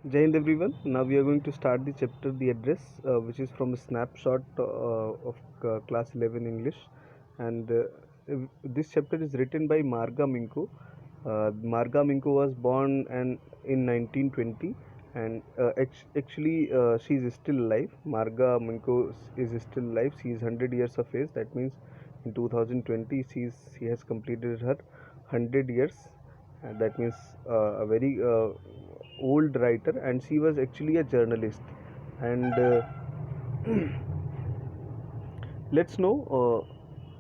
Jai Hind everyone. Now we are going to start the chapter The Address, which is from a snapshot of class 11 English. And this chapter is written by Marga Minko. Marga Minko was born in 1920, and she is still alive. Marga Minko is still alive. She is 100 years of age. That means in 2020 she has completed her 100 years. And that means a very old writer, and she was actually a journalist. And let's know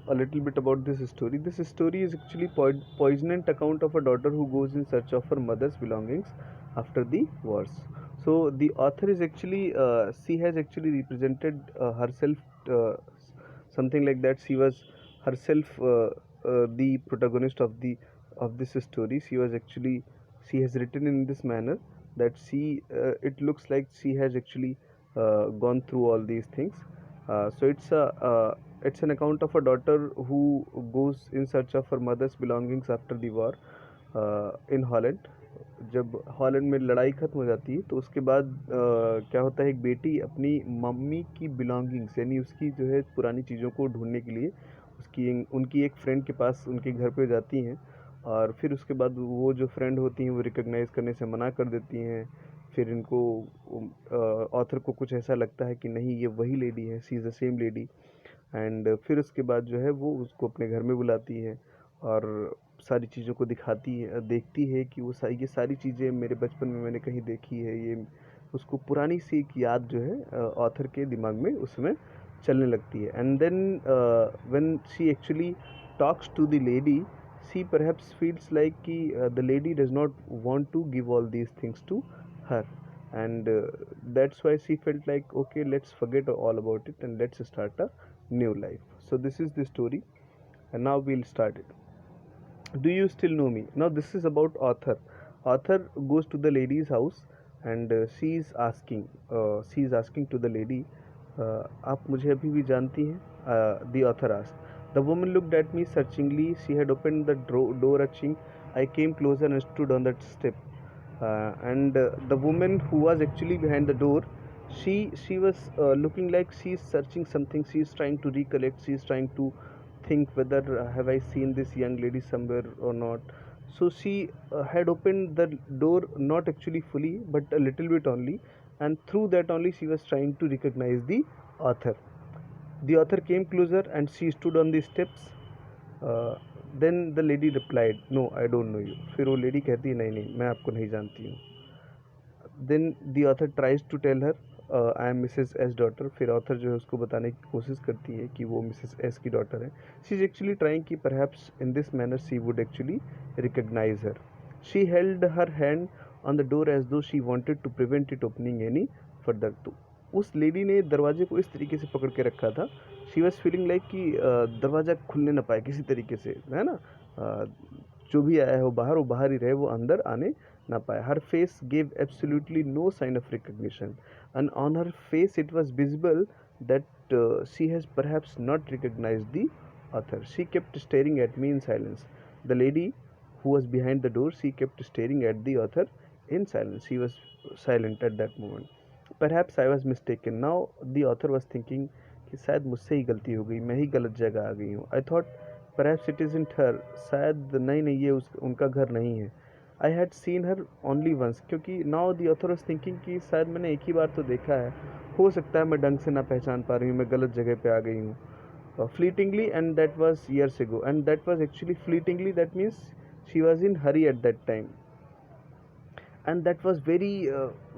a little bit about this story. This story is actually poignant account of a daughter who goes in search of her mother's belongings after the wars. So the author is actually she has actually represented herself, uh, something like that. She was herself the protagonist of this story. She has written in this manner that it looks like she has actually gone through all these things. It's an account of a daughter who goes in search of her mother's belongings after the war in Holland. जब Holland में लड़ाई ख़त्म हो जाती है तो उसके बाद क्या होता है, एक बेटी अपनी मम्मी की बिलोंगिंग्स यानी उसकी जो है पुरानी चीज़ों को ढूंढने के लिए उनकी एक फ्रेंड के पास उनके घर पे जाती हैं. और फिर उसके बाद वो जो फ्रेंड होती हैं वो रिकॉग्नाइज़ करने से मना कर देती हैं. फिर इनको ऑथर को कुछ ऐसा लगता है कि नहीं, ये वही लेडी है, she is the same lady. And फिर उसके बाद जो है वो उसको अपने घर में बुलाती है और सारी चीज़ों को दिखाती है, देखती है कि ये सारी चीज़ें मेरे बचपन में मैंने कहीं देखी है. ये उसको पुरानी सी एक याद जो है ऑथर के दिमाग में उसमें चलने लगती है. And then when she actually talks to the lady, she perhaps feels like ki, the lady does not want to give all these things to her. And that's why she felt like, okay, let's forget all about it and let's start a new life. So this is the story, and now we'll start it. Do you still know me? Now this is about author. Author goes to the lady's house, and she is asking to the lady, आप मुझे अभी भी जानती हैं? The author asked. The woman looked at me searchingly. She had opened the door a chink. I came closer and stood on that step. And the woman who was actually behind the door, she was looking like she's searching something. She's trying to recollect. She's trying to think whether have I seen this young lady somewhere or not. So she had opened the door, not actually fully but a little bit only, and through that only she was trying to recognize the author. The author came closer and she stood on the steps. Then the lady replied, no, I don't know you. फिर वो lady कहती है, नहीं नहीं, मैं आपको नहीं जानती हूँ. Then the author tries to tell her, I am Mrs S daughter. फिर ऑथर जो है उसको बताने की कोशिश करती है कि वो मिसेस एस की डॉटर है. शी इज़ एक्चुअली ट्राइंग कि perhaps in this manner she would actually recognise her. She held her hand on the door as though she wanted to prevent it opening any further. तो उस lady ने दरवाजे को इस तरीके से पकड़ के रखा था. शी वॉज फीलिंग लाइक कि दरवाज़ा खुलने ना पाए किसी तरीके से, है ना. जो भी आया है वो बाहर ही रहे, वो अंदर आने ना पाए. Her face gave absolutely no sign of recognition, and on her face it was visible that she has perhaps not recognized the author. She kept staring at me in silence. The lady who was behind the door, she kept staring at the author in silence. She was silent at that moment. Perhaps I was mistaken. Now the author was thinking कि शायद मुझसे ही गलती हो गई, मैं ही गलत जगह आ गई हूँ. I thought perhaps it isn't her. शायद नहीं, ये उनका घर नहीं है. I had seen her only once, क्योंकि now the author was thinking कि शायद मैंने एक ही बार तो देखा है, हो सकता है मैं ढंग से ना पहचान पा रही हूँ, मैं गलत जगह पे आ गई हूँ. Fleetingly, and that was years ago, and that was actually fleetingly, that means she was in hurry at that time, and that was very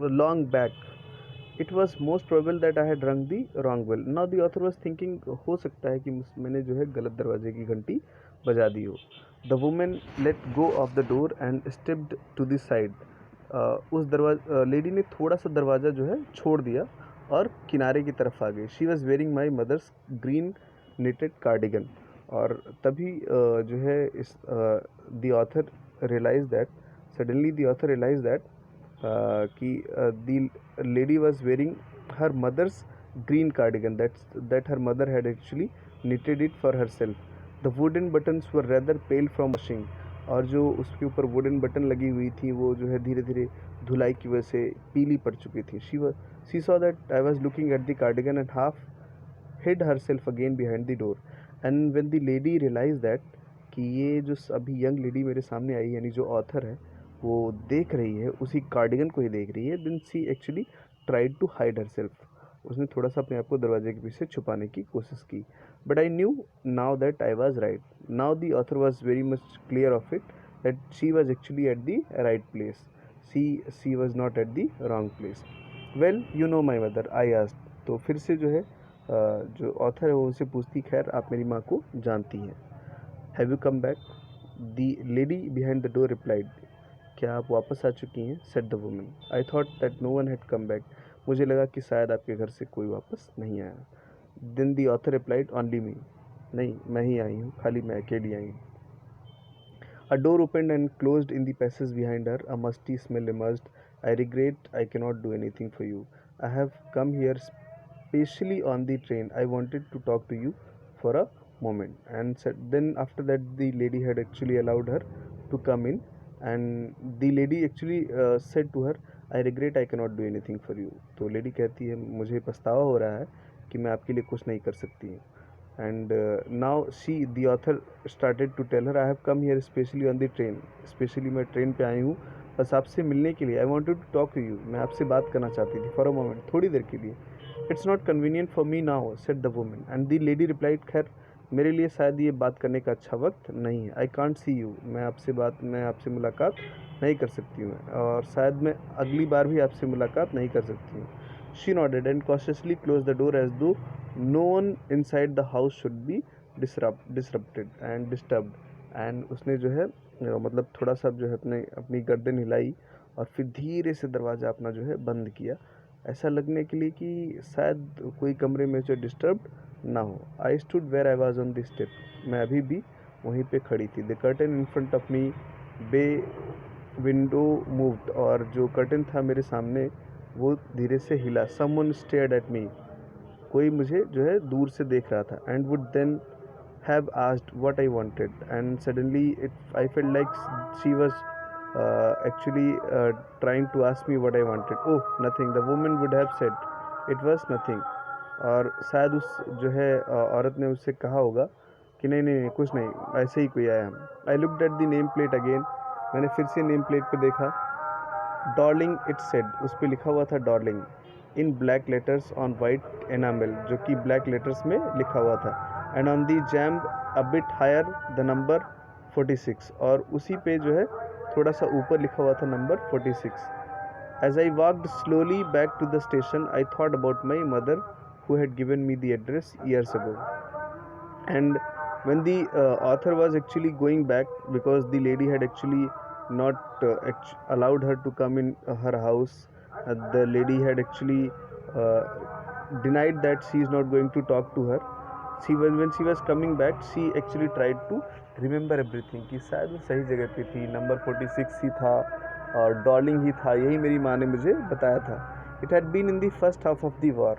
long back. It was most probable that I had rung the wrong bell. Now the author was thinking, हो सकता है कि मैंने जो है गलत दरवाजे की घंटी बजा दी हो. The women let go of the door and stepped to the side. Lady ने थोड़ा सा दरवाज़ा जो है छोड़ दिया और किनारे की तरफ आ गई. She was wearing my mother's green knitted cardigan. और तभी जो है इस the author realise that, suddenly the author realise that कि the lady was wearing her mother's green cardigan that her mother had actually knitted it for herself. The wooden buttons were rather pale from washing. और जो उसके ऊपर wooden button लगी हुई थी वो जो है धीरे धीरे धुलाई की वजह से पीली पड़ चुकी थी. She saw that I was looking at the cardigan and half hid herself again behind the door. And when the lady realized that कि ये जो अभी यंग लेडी मेरे सामने आई यानी जो ऑथर है वो देख रही है उसी कार्डिगन को ही देख रही है, then she actually tried to hide herself. उसने थोड़ा सा अपने आप को दरवाजे के पीछे छुपाने की कोशिश की. But I knew now that I was right. Now the author was very much clear of it that she was actually at the right place. She was not at the wrong place. Well you know my mother I asked. तो फिर से जो है जो author है वो उनसे पूछती, खैर आप मेरी माँ को जानती हैं. Have you come back? The lady behind the door replied. क्या आप वापस आ चुकी हैं? Said the woman. I thought that no one had come back. मुझे लगा कि शायद आपके घर से कोई वापस नहीं आया. Then the author replied, only me. नहीं, मैं ही आई हूँ, खाली मैं अकेली आई हूँ. A door opened and closed in the passage behind her. A musty smell emerged. I regret I cannot do anything for you. I have come here specially on the train. I wanted to talk to you for a moment. And then after that, the lady had actually allowed her to come in. And the lady actually said to her, I regret I cannot do anything for you. तो lady कहती है, मुझे पछतावा हो रहा है कि मैं आपके लिए कुछ नहीं कर सकती हूँ. And now the author started to tell her, I have come here specially on the train. Specially मैं ट्रेन पे आई हूँ बस आपसे मिलने के लिए. I wanted to talk to you. मैं आपसे बात करना चाहती थी for a moment, थोड़ी देर के लिए. It's not convenient for me now, said the woman. And the lady replied, खैर मेरे लिए शायद ये बात करने का अच्छा वक्त नहीं है. I can't see you. मैं आपसे मुलाकात नहीं कर सकती हूँ और शायद मैं अगली बार भी आपसे मुलाकात नहीं कर सकती हूँ. She nodded and cautiously closed the door as though no one inside the house should be disrupted and disturbed. And उसने जो है मतलब थोड़ा सा जो है अपनी गर्दन हिलाई और फिर धीरे से दरवाज़ा अपना जो है बंद किया, ऐसा लगने के लिए कि शायद कोई कमरे में जो डिस्टर्ब ना हो. I stood where I was on the step. मैं अभी भी वहीं पे खड़ी थी. The curtain in front of me bay window moved. और जो कर्टन था मेरे सामने वो धीरे से हिला. Someone stared at me. कोई मुझे जो है दूर से देख रहा था. And would then have asked what I wanted. And suddenly I felt like she was actually trying to ask me what I wanted. Oh nothing, the woman would have said. It was nothing. और शायद उस जो है औरत ने उससे कहा होगा कि नहीं नहीं नहीं कुछ नहीं, ऐसे ही कोई आया. I looked at the name plate again. मैंने फिर से नेम प्लेट पे देखा. Darling it said. उस पर लिखा हुआ था Darling in black letters on white enamel, जो कि ब्लैक लेटर्स में लिखा हुआ था. And on the jamb a bit higher the number 46. और उसी पे जो है थोड़ा सा ऊपर लिखा हुआ था number 46. As I walked slowly back to the station I thought about my mother who had given me the address years ago. And when the author was actually going back, because the lady had actually not allowed her to come in her house, the lady had actually denied that she is not going to talk to her. When she was coming back, she actually tried to remember everything कि शायद वो सही जगह पे थी, number 46 ही था और Darling ही था, यही मेरी माँ ने मुझे बताया था. It had been in the first half of the war.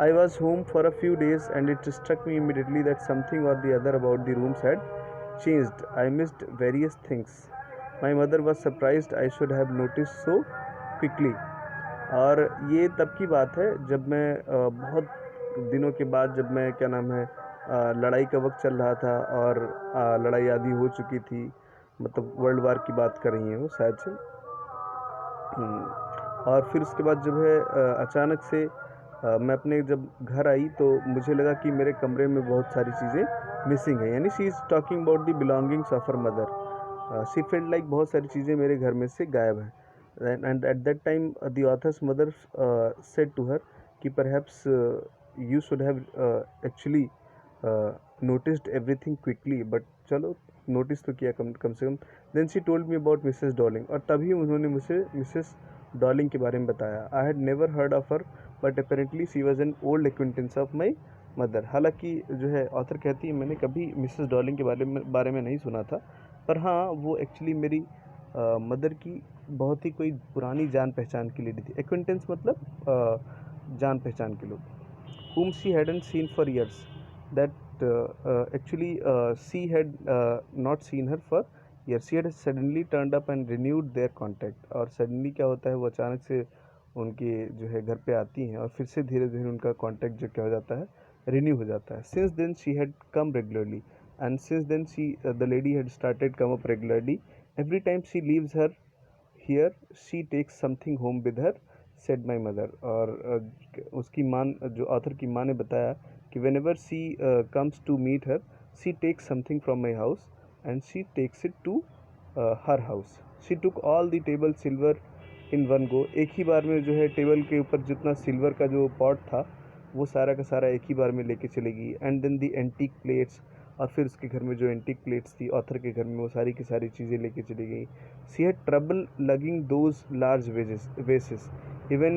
I was home for a few days and it struck me immediately that something or the other about the rooms had changed. I missed various things. My mother was surprised I should have noticed so quickly. और ये तब की बात है जब मैं बहुत दिनों के बाद, जब मैं क्या नाम है लड़ाई का वक्त चल रहा था और लड़ाई आधी हो चुकी थी, मतलब वर्ल्ड वार की बात कर रही हैं वो शायद से. और फिर उसके बाद जब है अचानक से मैं अपने जब घर आई तो मुझे लगा कि मेरे कमरे में बहुत सारी चीज़ें मिसिंग हैं. यानी she is talking about the belongings of her mother. She felt like बहुत सारी चीज़ें मेरे घर में से गायब हैं. And at that time the author's mother said to her कि perhaps you should have actually noticed everything quickly. But चलो नोटिस तो किया कम से कम. Then she told me about Mrs Darling. और तभी उन्होंने मुझे मिसेस डॉर्लिंग के बारे में बताया. I had never heard of her but apparently she was an old acquaintance of my mother. हालांकि जो है ऑथर कहती है मैंने कभी मिसेस डॉर्लिंग के बारे में नहीं सुना था, पर हाँ वो एक्चुअली मेरी मदर की बहुत ही कोई पुरानी जान पहचान की लेडी थी. एक्विंटेंस मतलब जान पहचान के लोग. whom she hadn't seen for years. That actually she had not seen her for year she had suddenly turned up and renewed there contact. और सडनली क्या होता है, वो अचानक से उनके जो है घर पे आती हैं और फिर से धीरे धीरे उनका कॉन्टैक्ट जो क्या हो जाता है, रिन्यू हो जाता है। Since then she had come regularly and since then she the lady had started come up regularly. Every time she leaves her here she takes something home with her, said my mother. और उसकी माँ, जो author की माँ ने बताया कि whenever she comes to meet her she takes something from my house and she takes it to her house. She took all the table silver in one go. एक ही बार में जो है टेबल के ऊपर जितना सिल्वर का जो पॉट था वो सारा का सारा एक ही बार में लेके चलेगी। And then the antique plates, और फिर उसके घर में जो एंटीक प्लेट्स थी ऑथर के घर में, वो सारी की सारी चीज़ें लेके चली गई। She had trouble lugging those large vases, even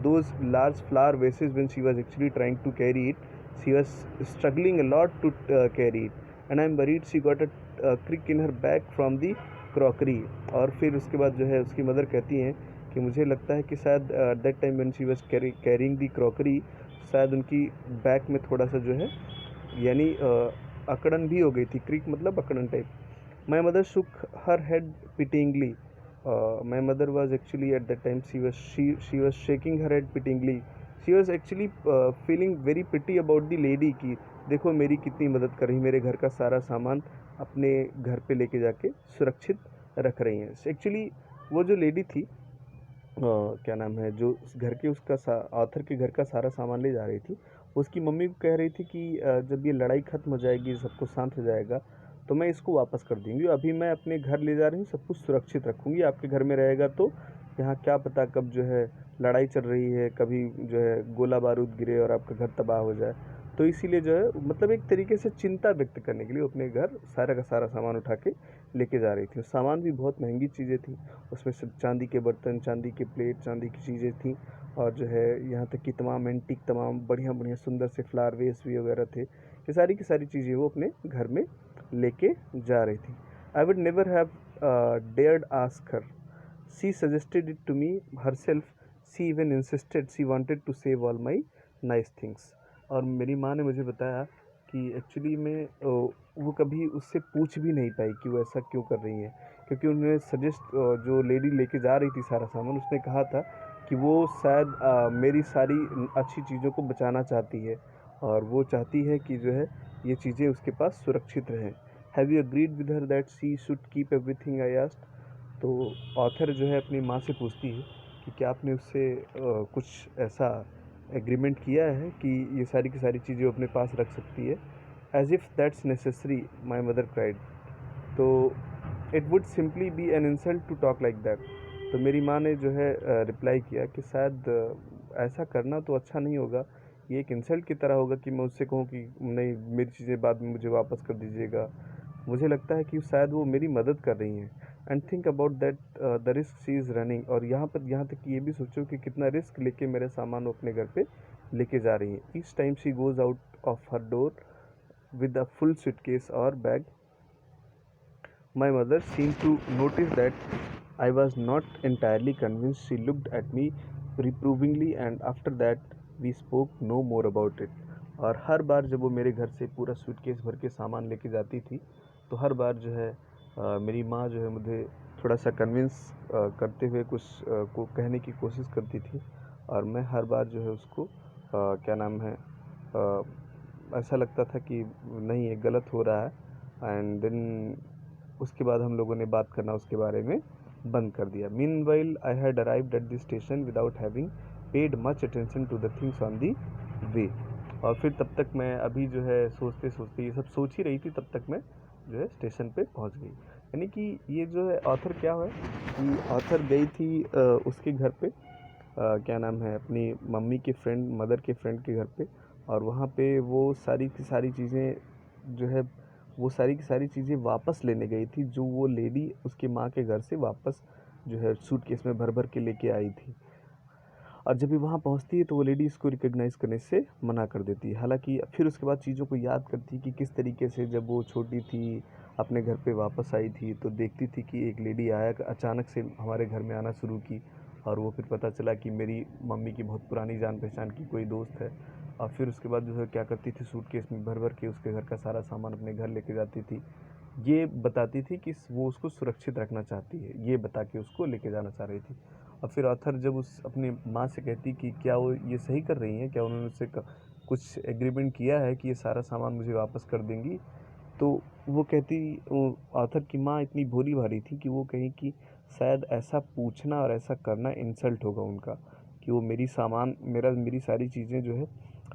those large flower vases, when she was actually trying to carry it, she was struggling a lot to carry it, and I'm worried she got a crick in her back from the crockery। और फिर उसके बाद जो है उसकी mother कहती हैं कि मुझे लगता है कि शायद that time when she was carrying the crockery, शायद उनकी बैक में थोड़ा सा जो है यानी अकड़न भी हो गई थी। क्रिक मतलब अकड़न type. My mother shook her head pityingly. My mother was actually at that time she was shaking her head pityingly. She was actually feeling very pity about the lady कि देखो मेरी कितनी मदद कर रही, मेरे घर का सारा सामान अपने घर पे लेके जाके सुरक्षित रख रही हैं। एक्चुअली वो जो लेडी थी, क्या नाम है, जो उस घर के उसका ऑथर के घर का सारा सामान ले जा रही थी, उसकी मम्मी को कह रही थी कि जब ये लड़ाई ख़त्म हो जाएगी, सब कुछ शांत हो जाएगा, तो मैं इसको वापस कर दूँगी। अभी मैं अपने घर ले जा रही हूँ, सब कुछ सुरक्षित रखूँगी। आपके घर में रहेगा तो यहाँ क्या पता कब जो है लड़ाई चल रही है, कभी जो है गोला बारूद गिरे और आपका घर तबाह हो जाए। तो इसीलिए जो है मतलब एक तरीके से चिंता व्यक्त करने के लिए अपने घर सारा का सारा सामान उठा के लेके जा रही थी। सामान भी बहुत महंगी चीज़ें थी, उसमें सब चांदी के बर्तन, चांदी के प्लेट, चांदी की चीज़ें थी। और जो है यहाँ तक कि तमाम एंटीक, तमाम बढ़िया बढ़िया सुंदर से फ्लावर वेस भी वगैरह थे। ये सारी की सारी चीज़ें वो अपने घर में लेके जा रही थी। I would never have dared ask her, she suggested it to me herself, she even insisted she wanted to save all my nice things. और मेरी माँ ने मुझे बताया कि एक्चुअली में वो कभी उससे पूछ भी नहीं पाई कि वो ऐसा क्यों कर रही हैं, क्योंकि उन्होंने सजेस्ट, जो लेडी लेके जा रही थी सारा सामान, उसने कहा था कि वो शायद मेरी सारी अच्छी चीज़ों को बचाना चाहती है और वो चाहती है कि जो है ये चीज़ें उसके पास सुरक्षित रहें। Have you agreed with her that she should keep everything I asked. तो ऑथर जो है अपनी माँ से पूछती है कि क्या आपने उससे कुछ ऐसा एग्रीमेंट किया है कि ये सारी की सारी चीज़ें वो अपने पास रख सकती है। As if that's necessary, my mother cried. तो it would simply be an insult to talk like that. तो मेरी माँ ने जो है रिप्लाई किया कि शायद ऐसा करना तो अच्छा नहीं होगा, ये एक इंसल्ट की तरह होगा कि मैं उससे कहूँ कि नहीं, मेरी चीज़ें बाद में मुझे वापस कर दीजिएगा। मुझे लगता है कि शायद वो मेरी मदद कर रही हैं। And think about that the risk she is running. और यहाँ तक कि ये भी सोचो कि कितना रिस्क लेके मेरे सामान वो अपने घर पे लेके जा रही हैं। Each time she goes out of her door with a full suitcase or bag, my mother seemed to notice that I was not entirely convinced. She looked at me reprovingly and after that we spoke no more about it. और हर बार जब वो मेरे घर से पूरा suitcase भर के सामान लेके जाती थी, तो हर बार जो है मेरी माँ जो है मुझे थोड़ा सा कन्विंस करते हुए कुछ को कहने की कोशिश करती थी, और मैं हर बार जो है उसको क्या नाम है, ऐसा लगता था कि नहीं, ये गलत हो रहा है। एंड देन उसके बाद हम लोगों ने बात करना उसके बारे में बंद कर दिया। Meanwhile I had arrived at the station without having paid much attention to the things on the way. और फिर तब तक मैं अभी जो है सोचते सोचते ये सब सोच ही रही थी, तब तक मैं जो है स्टेशन पे पहुंच गई। यानी कि ये जो है ऑथर क्या है कि ऑथर गई थी उसके घर पे, क्या नाम है, अपनी मम्मी के फ्रेंड, मदर के फ्रेंड के घर पे। और वहाँ पे वो सारी की सारी चीज़ें जो है, वो सारी की सारी चीज़ें वापस लेने गई थी, जो वो लेडी उसके माँ के घर से वापस जो है सूटकेस में भर भर के लेके आई थी। और जब भी वहाँ पहुँचती है तो वो लेडी इसको रिकॉग्नाइज़ करने से मना कर देती है। हालांकि फिर उसके बाद चीज़ों को याद करती है कि किस तरीके से जब वो छोटी थी अपने घर पे वापस आई थी, तो देखती थी कि एक लेडी आया, अचानक से हमारे घर में आना शुरू की। और वो फिर पता चला कि मेरी मम्मी की बहुत पुरानी जान पहचान की कोई दोस्त है। और फिर उसके बाद जो है क्या करती थी, सूटकेस में भर भर के उसके घर का सारा सामान अपने घर लेके जाती थी। ये बताती थी कि वो उसको सुरक्षित रखना चाहती है, ये बता के उसको लेके जाना चाह रही थी। और फिर ऑथर जब उस अपनी माँ से कहती कि क्या वो ये सही कर रही हैं, क्या उन्होंने उससे कुछ एग्रीमेंट किया है कि ये सारा सामान मुझे वापस कर देंगी, तो वो कहती, वो ऑथर की माँ इतनी भोली भाली थी कि वो कही कि शायद ऐसा पूछना और ऐसा करना इंसल्ट होगा उनका, कि वो मेरी सारी चीज़ें जो है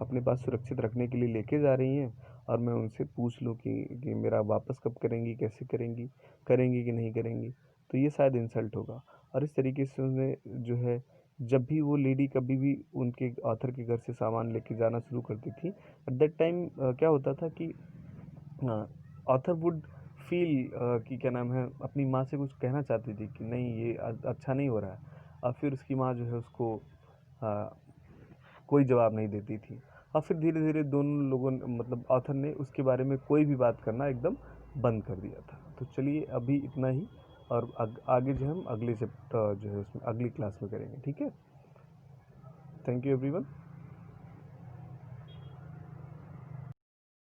अपने पास सुरक्षित रखने के लिए लेके जा रही हैं, और मैं उनसे पूछ लूँ कि मेरा वापस कब करेंगी, कैसे करेंगी, करेंगी कि नहीं करेंगी, तो ये शायद इंसल्ट होगा। और इस तरीके से उसने जो है, जब भी वो लेडी कभी भी उनके ऑथर के घर से सामान लेके जाना शुरू करती थी, एट दैट टाइम क्या होता था कि ऑथर वुड फील कि क्या नाम है, अपनी माँ से कुछ कहना चाहती थी कि नहीं ये अच्छा नहीं हो रहा है, और फिर उसकी माँ जो है उसको अ, कोई जवाब नहीं देती थी। और फिर धीरे धीरे दोनों लोगों ने, मतलब ऑथर ने उसके बारे में कोई भी बात करना एकदम बंद कर दिया था। तो चलिए अभी इतना ही, और आगे जो है हम अगले चैप्टर जो है उसमें अगली क्लास में करेंगे, ठीक है। Thank you everyone.